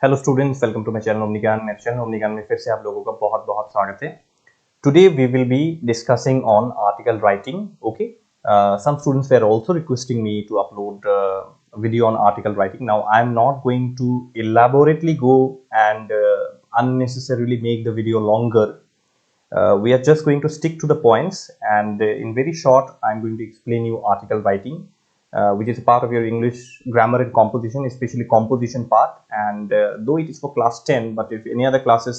Hello students, welcome to my channel Omni Gyan. मेरे channel Omni ज्ञान में फिर से आप लोगों का बहुत बहुत स्वागत है। Today we will be discussing on article writing. Okay, some students were also requesting me to upload video on article writing. Now I am not going to elaborately go and unnecessarily make the video longer. We are just going to stick to the points, and in very short I am going to explain you article writing, which is a part of your English grammar and composition, especially composition part. And though it is for class 10, but if any other classes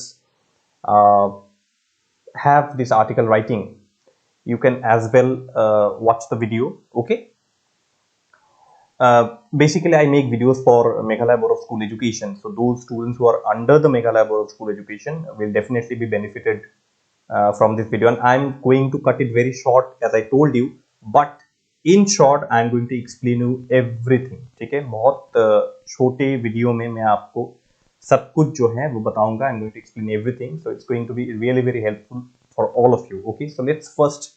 uh, have this article writing, you can as well watch the video. Okay, basically I make videos for Meghalaya Board of School Education, so those students who are under the Meghalaya Board of School Education will definitely be benefited from this video, and I'm going to cut it very short as I told you, but in short I am going to explain you everything. ठीक है, बहुत छोटे video में मैं आपको सब कुछ जो है वो बताऊंगा. I'm going to explain everything, so it's going to be really very helpful for all of you. Okay, so let's first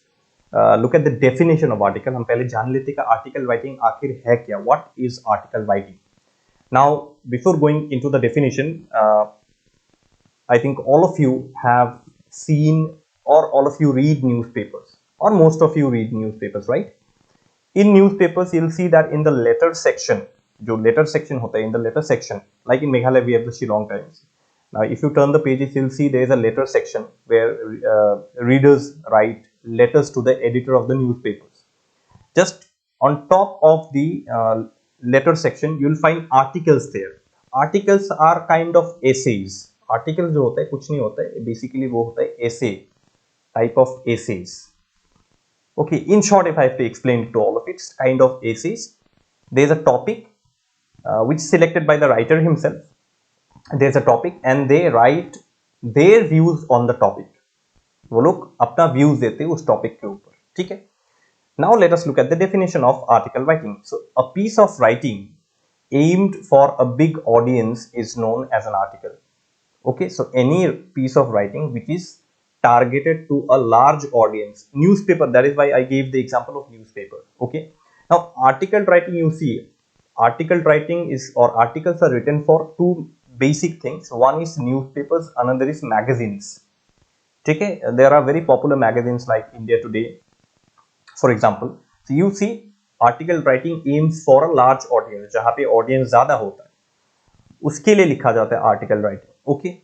look at the definition of article. हम पहले जान लेते हैं कि article writing आखिर है क्या. What is article writing? Now before going into the definition, I think all of you have seen, or all of you read newspapers, or most of you read newspapers, right? In newspapers you'll see that in the letter section, जो letter section होता है, in the letter section, like in Meghalaya we have the Shillong Times. Now if you turn the pages, you'll see there is a letter section where readers write letters to the editor of the newspapers. Just on top of the letter section you'll find articles there. Articles are kind of essays. Article जो होता है कुछ नहीं होता है, basically वो होता है essay, type of essays. Okay, in short, if I have to explain it to all of it, it's kind of essays. There is a topic which is selected by the writer himself. There's a topic and they write their views on the topic. वो लोग अपना views देते हैं उस topic के ऊपर. ठीक है? Now let us look at the definition of article writing. So a piece of writing aimed for a big audience is known as an article. Okay, so any piece of writing which is targeted to a large audience. Newspaper, that is why I gave the example of newspaper. Okay, now article writing, you see, article writing is, or articles are written for two basic things. One is newspapers, another is magazines. Okay, there are very popular magazines like India Today, for example. So you see, article writing aims for a large audience, जहाँ पे audience ज़्यादा होता है उसके लिए लिखा जाता है article writing. Okay.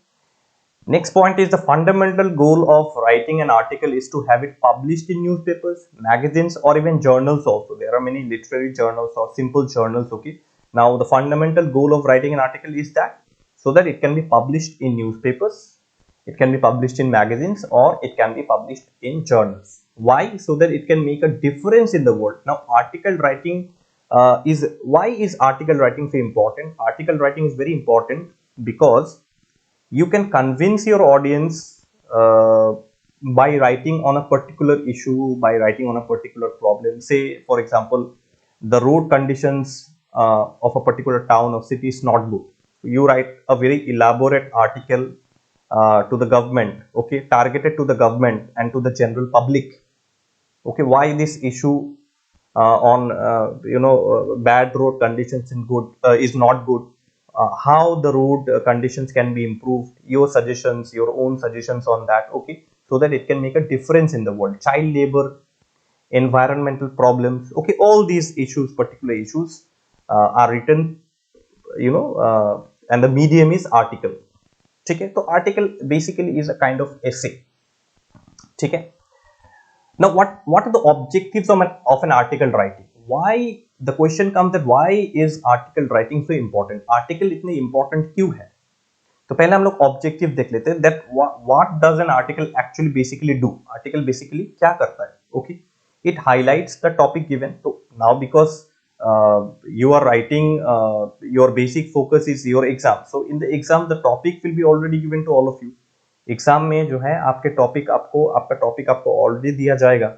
Next point is the fundamental goal of writing an article is to have it published in newspapers, magazines, or even journals also. There are many literary journals or simple journals. Okay. Now the fundamental goal of writing an article is that so that it can be published in newspapers, it can be published in magazines, or it can be published in journals. Why? So that it can make a difference in the world. Now article writing why is article writing so important? Article writing is very important because you can convince your audience by writing on a particular issue, by writing on a particular problem. Say, for example, the road conditions of a particular town or city is not good. You write a very elaborate article to the government, okay, targeted to the government and to the general public. Okay, why this issue on bad road conditions is not good. How the road conditions can be improved, your suggestions, your own suggestions on that. Okay, so that it can make a difference in the world. Child labor, environmental problems, okay, all these issues, particular issues are written, and the medium is article. Okay, so article basically is a kind of essay. Okay. Now what are the objectives of an article writing? Why, the question comes that why is article writing so important? Article इतनी important क्यों है? तो पहले हम लोग objective देख लेते हैं, that what does an article actually basically do? Article basically क्या करता है? Okay, it highlights the topic given. So now because you are writing, your basic focus is your exam. So in the exam the topic will be already given to all of you. Exam में जो है आपका topic आपको already दिया जाएगा,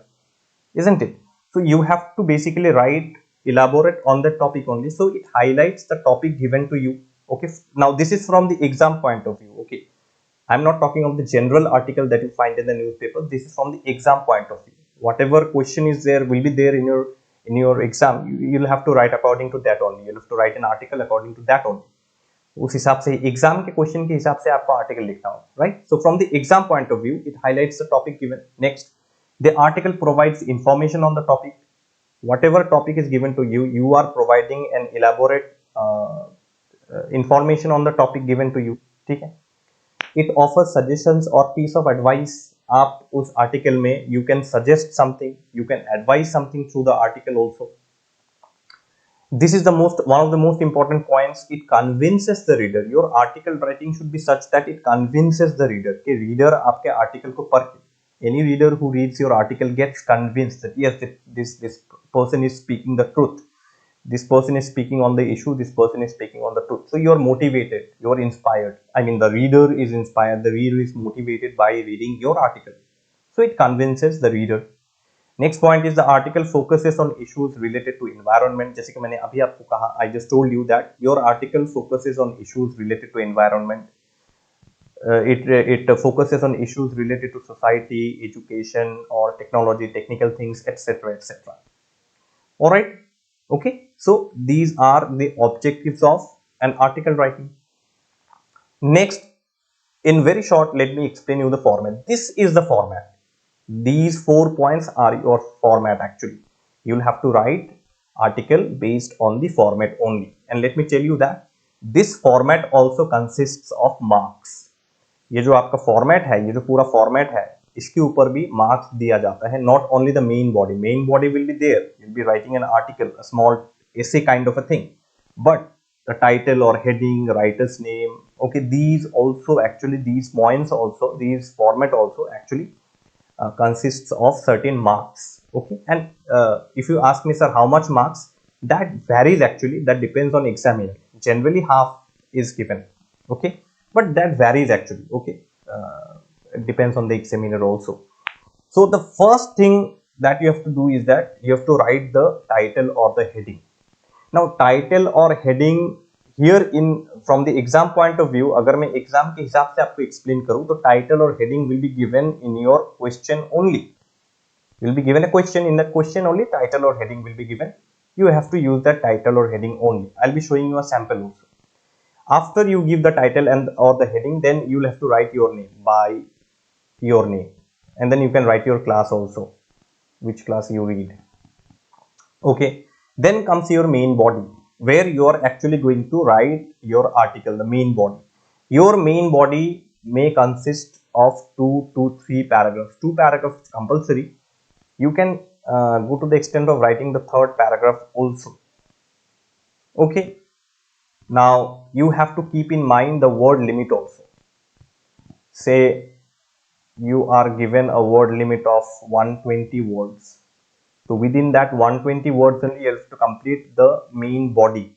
isn't it? So you have to basically write, elaborate on that topic only. So it highlights the topic given to you. Okay, now this is from the exam point of view. Okay, I'm not talking of the general article that you find in the newspaper. This is from the exam point of view. Whatever question is there will be there in your exam. You'll have to write according to that only. You'll have to write an article according to that only. उस हिसाब से exam के question के हिसाब से आपको article लिखना हो, right? So from the exam point of view it highlights the topic given. Next, the article provides information on the topic. Whatever topic is given to you, you are providing an elaborate information on the topic given to you. ठीक है? It offers suggestions or piece of advice. आप उस article में you can suggest something, you can advise something through the article also. This is the one of the most important points. It convinces the reader. Your article writing should be such that it convinces the reader. कि reader आपके article को पढ़ के, any reader who reads your article gets convinced that yes, this person is speaking the truth. This person is speaking on the issue. This person is speaking on the truth. So you are motivated. You are inspired. I mean, the reader is inspired. The reader is motivated by reading your article. So it convinces the reader. Next point is the article focuses on issues related to environment. जैसे कि मैंने अभी आपको कहा, I just told you that your article focuses on issues related to environment. It focuses on issues related to society, education, or technology, technical things, etc., etc. All right. Okay. So these are the objectives of an article writing. Next, in very short, let me explain you the format. This is the format. These 4 points are your format actually. You'll have to write article based on the format only. And let me tell you that this format also consists of marks. ये जो आपका format है, ये जो पूरा format है, इसके ऊपर भी मार्क्स दिया जाता है. Not only the main body will be there, you will be writing an article, a small essay kind of a thing, but the title or heading, writer's name, okay, these points also, these format also actually consists of certain marks. Okay, and if you ask me, sir, how much marks, that varies actually, that depends on examiner. Generally half is given, okay, but that varies actually. Okay, it depends on the examiner also. So the first thing that you have to do is that you have to write the title or the heading. Now title or heading here, in from the exam point of view, अगर मैं exam के हिसाब से आपको explain करूँ तो title or heading will be given in your question only. You will be given a question, in that question only title or heading will be given. You have to use that title or heading only. I'll be showing you a sample also. After you give the title and or the heading, then you will have to write your name by your name, and then you can write your class also, which class you read. Okay, then comes your main body, where you are actually going to write your article, the main body. Your main body may consist of 2 to 3 paragraphs. 2 paragraphs compulsory. You can go to the extent of writing the 3rd paragraph also. Okay, now you have to keep in mind the word limit also. Say you are given a word limit of 120 words. So within that 120 words only you have to complete the main body.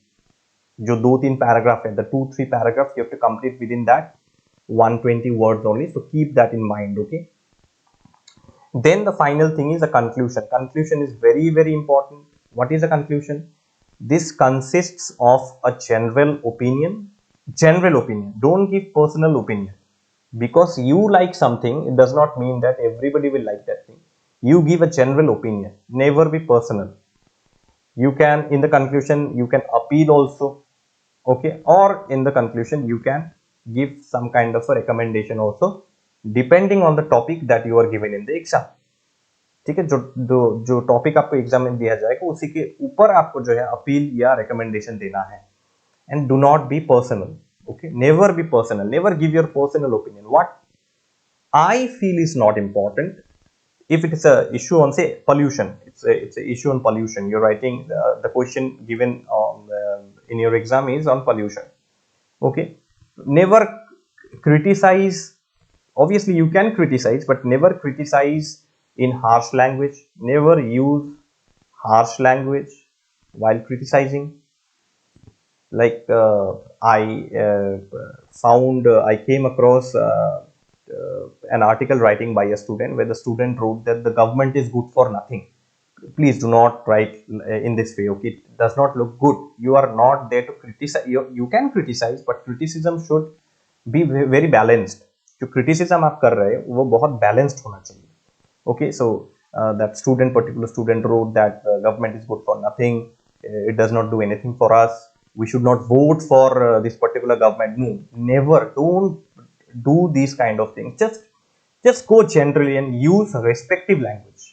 जो 2-3 paragraph है, the 2-3 paragraphs you have to complete within that 120 words only. So keep that in mind. Okay. Then the final thing is a conclusion. Conclusion is very, very important. What is a conclusion? This consists of a general opinion. General opinion. Don't give personal opinion. Because you like something, it does not mean that everybody will like that thing. You give a general opinion, never be personal. You can, in the conclusion, you can appeal also, okay, or in the conclusion you can give some kind of a recommendation also, depending on the topic that you are given in the exam. ठीक है, जो topic आपको exam में दिया जाएगा उसी के ऊपर आपको जो है अपील या रिकमेंडेशन देना है. And do not be personal. Okay, never be personal, never give your personal opinion. What I feel is not important. If it is a issue on, say, pollution, it's a issue on pollution. You're writing the question given on in your exam is on pollution. Okay, never criticize. Obviously you can criticize, but never criticize in harsh language. Never use harsh language while criticizing. Like I came across an article writing by a student where the student wrote that the government is good for nothing. Please do not write in this way. Okay, it does not look good. You are not there to criticize. You can criticize, but criticism should be very balanced. जो criticism आप कर रहे हैं वो बहुत balanced होना चाहिए. Okay, so that particular student wrote that the government is good for nothing. It does not do anything for us. we should not vote for this particular government. No, never. Don't do these kind of things. Just go generally and use respective language.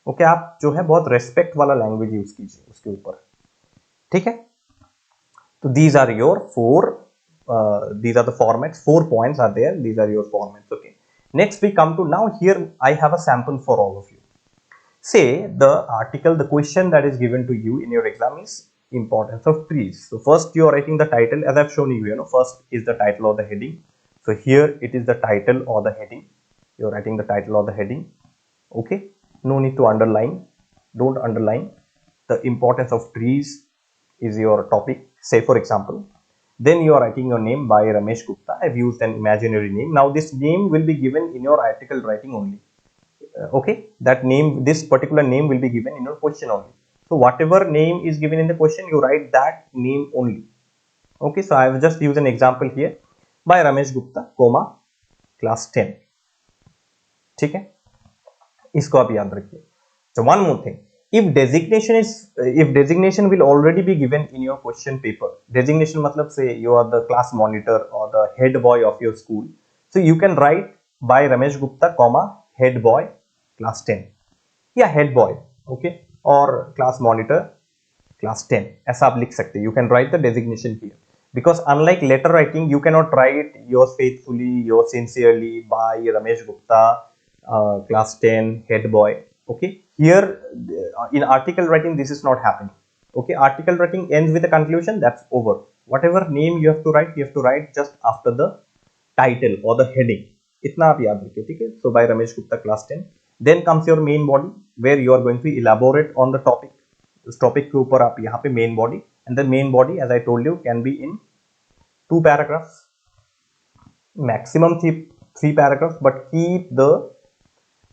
Okay आप जो है बहुत respect वाला language use कीजिए उसके ऊपर, ठीक है. तो these are your these are the formats. 4 points are there. These are your formats. Okay. Next we come to, now here I have a sample for all of you. Say the article, the question that is given to you in your exam is importance of trees. So first you are writing the title, as I've shown you. You know, first is the title or the heading. So here it is the title or the heading. You're writing the title or the heading. Okay. No need to underline. Don't underline. The importance of trees is your topic. Say for example, then you are writing your name by Ramesh Gupta. I've used an imaginary name. Now this name will be given in your article writing only. Okay, that name, this particular name will be given in your question only. So whatever name is given in the question, you write that name only. Okay, so I will just use an example here, by Ramesh Gupta, comma, class 10. ठीक है, इसको आप याद रखिए. So one more thing, if designation will already be given in your question paper, designation मतलब say you are the class monitor or the head boy of your school, so you can write by Ramesh Gupta, comma, head boy, class 10, या head boy, okay, or class monitor, class 10, ऐसा आप लिख सकते हैं. You can write the designation here, because unlike letter writing, you cannot write yours faithfully, yours sincerely, by Ramesh Gupta, class 10, head boy. Okay, here in article writing this is not happening. Okay, article writing ends with a conclusion, that's over. Whatever name you have to write just after the title or the heading. इतना आप याद रखिए, ठीक है. So by Ramesh Gupta, class 10. Then comes your main body, where you are going to elaborate on the topic. उस topic के ऊपर आप यहाँ पे main body, and the main body, as I told you, can be in 2 paragraphs, maximum 3 paragraphs, but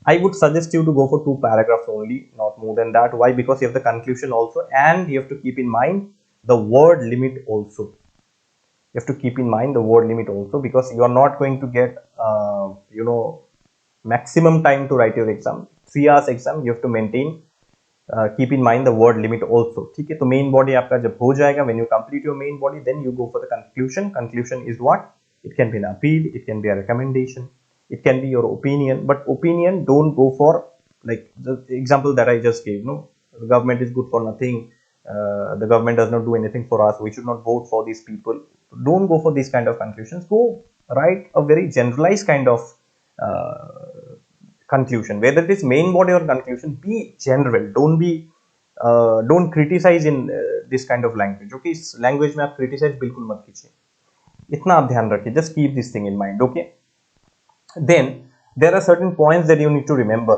I would suggest you to go for 2 paragraphs only, not more than that. Why? Because you have the conclusion also, and you have to keep in mind the word limit also. You have to keep in mind the word limit also, because you are not going to get maximum time to write your exam. 3 hours exam, you have to maintain, keep in mind the word limit also. ठीक है, तो main body आपका जब हो जाएगा, when you complete your main body, then you go for the conclusion. Conclusion is what? It can be an appeal, it can be a recommendation, it can be your opinion. But opinion, don't go for like the example that I just gave. No, the government is good for nothing, the government does not do anything for us, we should not vote for these people. Don't go for these kind of conclusions. Go write a very generalized kind of conclusion. Whether it is main body or conclusion, be general. Don't criticize in this kind of language. Okay, इस language में आप criticize बिल्कुल मत कीजिए, इतना आप ध्यान रखिए. Just keep this thing in mind. Okay. Then there are certain points that you need to remember.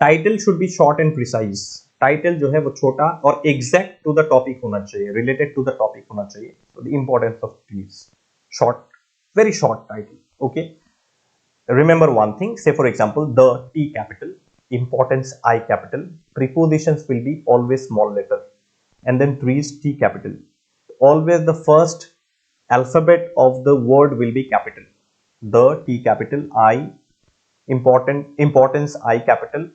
Title should be short and precise. Title जो है वो छोटा और exact to the topic होना चाहिए, related to the topic होना चाहिए. So the importance of trees, short, very short title. Okay. Remember one thing. Say for example, the T capital, importance I capital, prepositions will be always small letter, and then trees T capital. Always the first alphabet of the word will be capital. The T capital, I, importance I capital,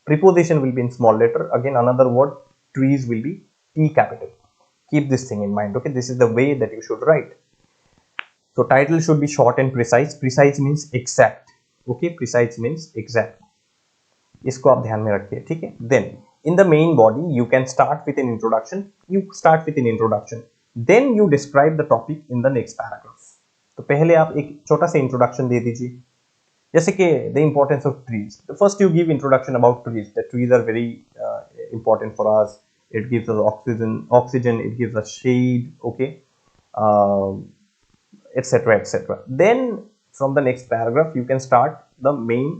preposition will be in small letter. Again another word, trees, will be T capital. Keep this thing in mind. Okay, this is the way that you should write. So title should be short and precise. Precise means exact. Okay, precise means exact. इसको आप ध्यान में रखिए, ठीक है. Then in the main body you can start with an introduction. You start with an introduction. Then you describe the topic in the next paragraph. तो पहले आप एक छोटा सा इंट्रोडक्शन दे दीजिए, जैसे कि the importance of trees. First you give introduction about trees. The trees are very important for us. It gives us oxygen, it gives us shade. Okay, etc. Then from the next paragraph you can start the main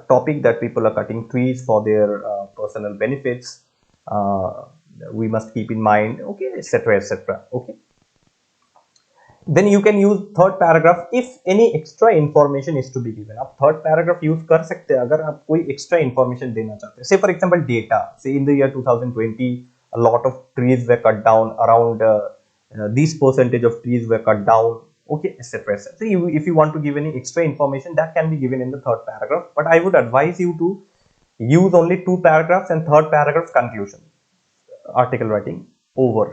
topic that people are cutting trees for their personal benefits. We must keep in mind. Okay, etc. Okay. Then you can use third paragraph if any extra information is to be given. आप third paragraph use कर सकते हैं अगर आप कोई extra information देना चाहते हैं. Say for example data. Say in the year 2020 a lot of trees were cut down, around this percentage of trees were cut down. Okay, etc. So if you want to give any extra information, that can be given in the third paragraph. But I would advise you to use only 2 paragraphs and third paragraph conclusion. Article writing over.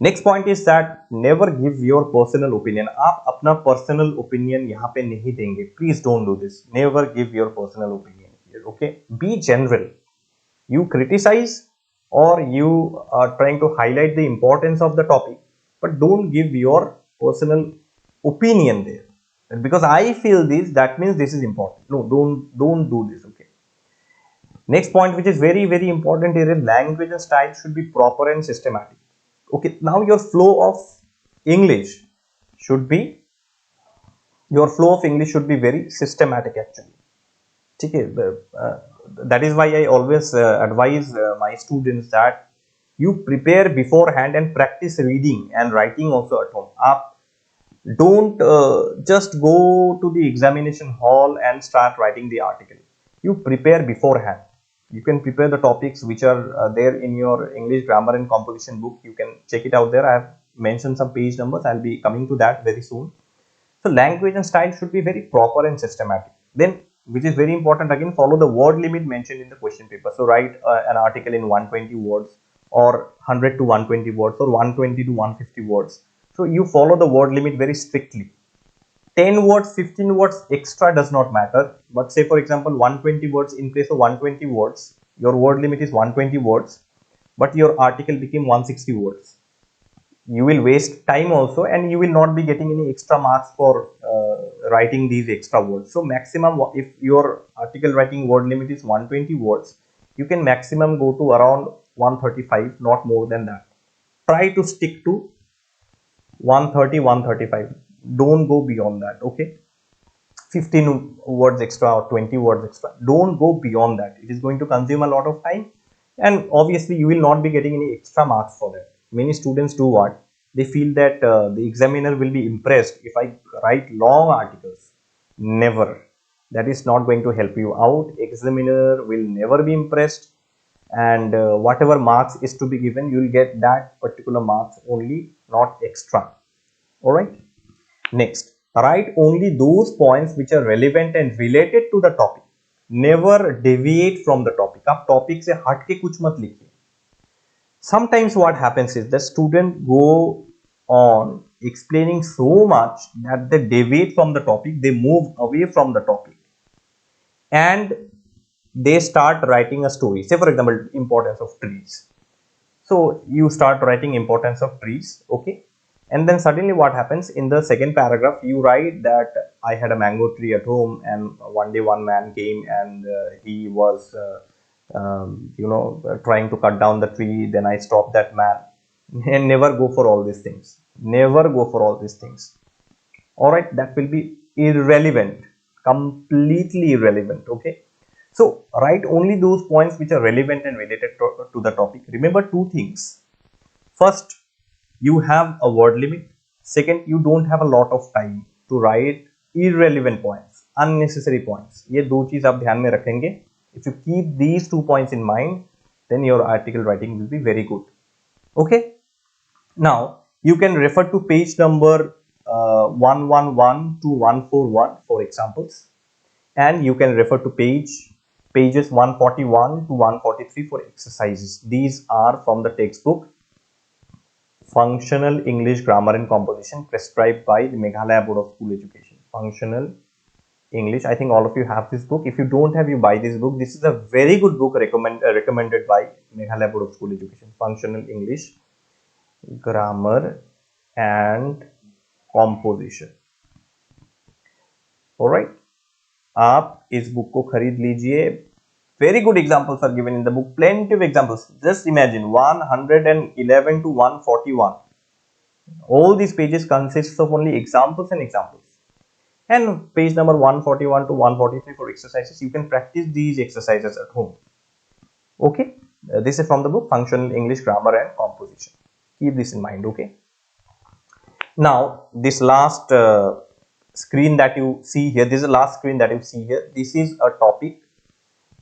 Next point is that never give your personal opinion. आप अपना personal opinion यहाँ पे नहीं देंगे. Please don't do this. Never give your personal opinion here. Okay, be general. You criticize or you are trying to highlight the importance of the topic, but don't give your personal opinion there. And because I feel this, that means this is important. No, don't do this. Okay, next point, which is very very important here, is language and style should be proper and systematic. Okay, now your flow of English should be your flow of English should be very systematic actually. Okay, that is why I always advise my students that you prepare beforehand and practice reading and writing also at home. Don't just go to the examination hall and start writing the article. You prepare beforehand. You can prepare the topics which are there in your English grammar and composition book. You can check it out there. I have mentioned some page numbers. I'll be coming to that very soon. So language and style should be very proper and systematic. Then, which is very important, again, follow the word limit mentioned in the question paper. So write an article in 120 words or 100 to 120 words or 120 to 150 words. So you follow the word limit very strictly. 10 words, 15 words extra does not matter. But say for example 120 words, in place of 120 words, your word limit is 120 words, but your article became 160 words. You will waste time also, and you will not be getting any extra marks for writing these extra words. So maximum, if your article writing word limit is 120 words, you can maximum go to around 135, not more than that. Try to stick to 130, 135. Don't go beyond that. Okay, 15 words extra or 20 words extra. Don't go beyond that. It is going to consume a lot of time, and obviously you will not be getting any extra marks for that. Many students do what? They feel that the examiner will be impressed if I write long articles. Never. That is not going to help you out. Examiner will never be impressed, and whatever marks is to be given, you will get that particular marks only, not extra. All right. Next, write only those points which are relevant and related to the topic. Never deviate from the topic. आप topic से हट के कुछ मत लिखिए. Sometimes what happens is the student go on explaining so much that they deviate from the topic, they move away from the topic, and they start writing a story. Say for example, importance of trees. So you start writing importance of trees, okay, and then suddenly what happens, in the second paragraph you write that I had a mango tree at home, and one day one man came and he was trying to cut down the tree. Then I stopped that man. And never go for all these things. Never go for all these things. All right, that will be irrelevant, completely irrelevant. Okay, so write only those points which are relevant and related to the topic. Remember two things. First, you have a word limit. Second, you don't have a lot of time to write irrelevant points, unnecessary points. ये दो चीज आप ध्यान में रखेंगे. If you keep these 2 points in mind, then your article writing will be very good. Okay. Now you can refer to page number 111 to 141 for examples, and you can refer to pages 141 to 143 for exercises. These are from the textbook Functional English Grammar and Composition, prescribed by the Meghalaya Board of School Education. Functional English. I think all of you have this book. If you don't have, you buy this book. This is a very good book recommended by Meghalaya Board of School Education. Functional English Grammar and Composition. All right. आप इस book को खरीद लीजिए. Very good examples are given in the book. Plenty of examples. Just imagine 111 to 141. All these pages consists of only examples and examples. And page number 141 to 143 for exercises. You can practice these exercises at home. Okay. This is from the book Functional English Grammar and Composition. Keep this in mind. Okay. Now this last screen that you see here. This is the last screen that you see here. This is a topic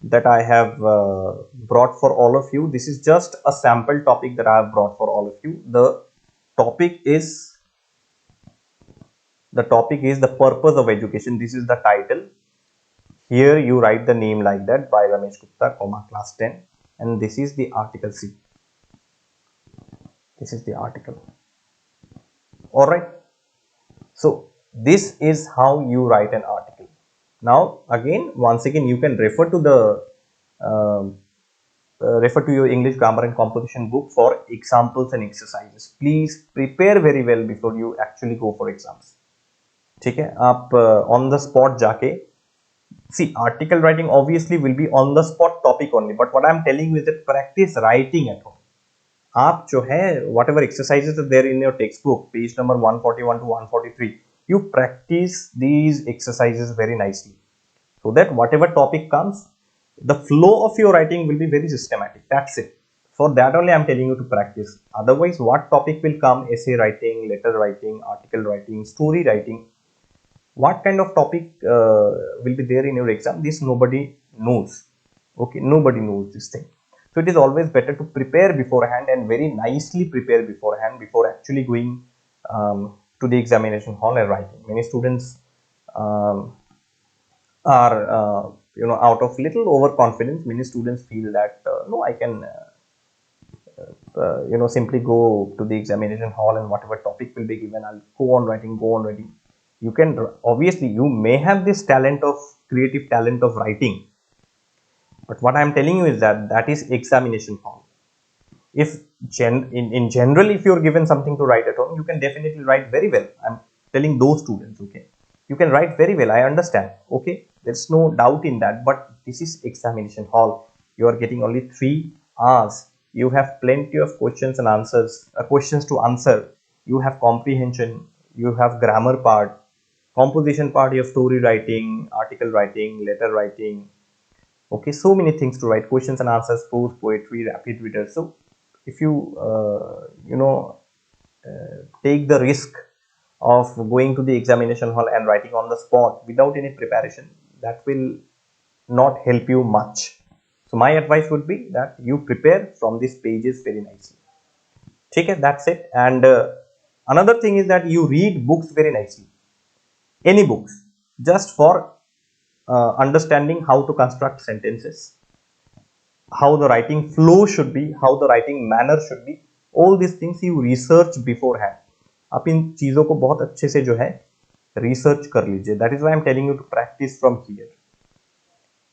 that I have brought for all of you. This is just a sample topic that I have brought for all of you. The topic is the purpose of education. This is the title. Here you write the name like that, by Ramesh Gupta, class 10, and this is the article C. This is the article. All right. So this is how you write an article. Now again, once again, you can refer to the refer to your English grammar and composition book for examples and exercises. Please prepare very well before you actually go for exams. ठीक है, आप on the spot जाके, see, article writing obviously will be on the spot topic only, but what I am telling you is that practice writing at home. आप जो है whatever exercises are there in your textbook, page number 141 to 143, you practice these exercises very nicely, so that whatever topic comes, the flow of your writing will be very systematic. That's it. For that only I am telling you to practice. Otherwise, what topic will come? Essay writing, letter writing, article writing, story writing. What kind of topic will be there in your exam? This nobody knows. Okay, nobody knows this thing. So it is always better to prepare beforehand and very nicely prepare beforehand before actually going to the examination hall and writing. Many students are out of little overconfidence. Many students feel that no, I can simply go to the examination hall and whatever topic will be given, I'll go on writing. You can, obviously you may have this creative talent of writing, but what I am telling you is that is examination hall. If in general, if you're given something to write at home, you can definitely write very well. I'm telling those students, okay, you can write very well, I understand, okay, there's no doubt in that, but this is examination hall. You are getting only 3 hours. You have plenty of questions and answers, questions to answer. You have comprehension, you have grammar part, composition part, you have story writing, article writing, letter writing, okay, so many things to write, questions and answers, prose, poetry, rapid reader. So if you take the risk of going to the examination hall and writing on the spot without any preparation, that will not help you much. So my advice would be that you prepare from these pages very nicely. Okay, that's it. And another thing is that you read books very nicely, any books, just for understanding how to construct sentences, how the writing flow should be, how the writing manner should be. All these things you research beforehand. आप इन चीजों को बहुत अच्छे से जो है research कर लीजिए. That is why I am telling you to practice from here.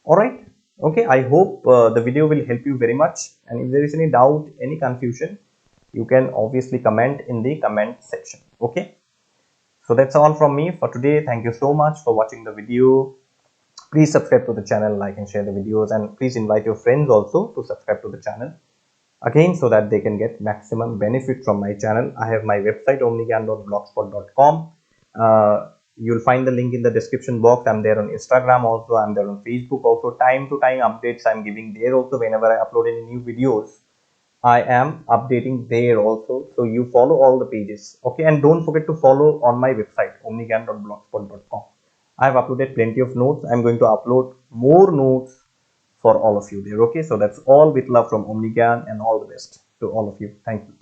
All right. Okay. I hope the video will help you very much. And if there is any doubt, any confusion, you can obviously comment in the comment section. Okay. So that's all from me for today. Thank you so much for watching the video. Please subscribe to the channel, like and share the videos, and please invite your friends also to subscribe to the channel, again, so that they can get maximum benefit from my channel. I have my website omnigyan.blogspot.com. You'll find the link in the description box. I'm there on Instagram also, I'm there on Facebook also. Time to time updates I'm giving there also. Whenever I upload any new videos, I am updating there also. So you follow all the pages, okay, and don't forget to follow on my website omnigyan.blogspot.com. I have uploaded plenty of notes. I'm going to upload more notes for all of you there. Okay, so that's all with love from Omni Gyan, and all the best to all of you. Thank you.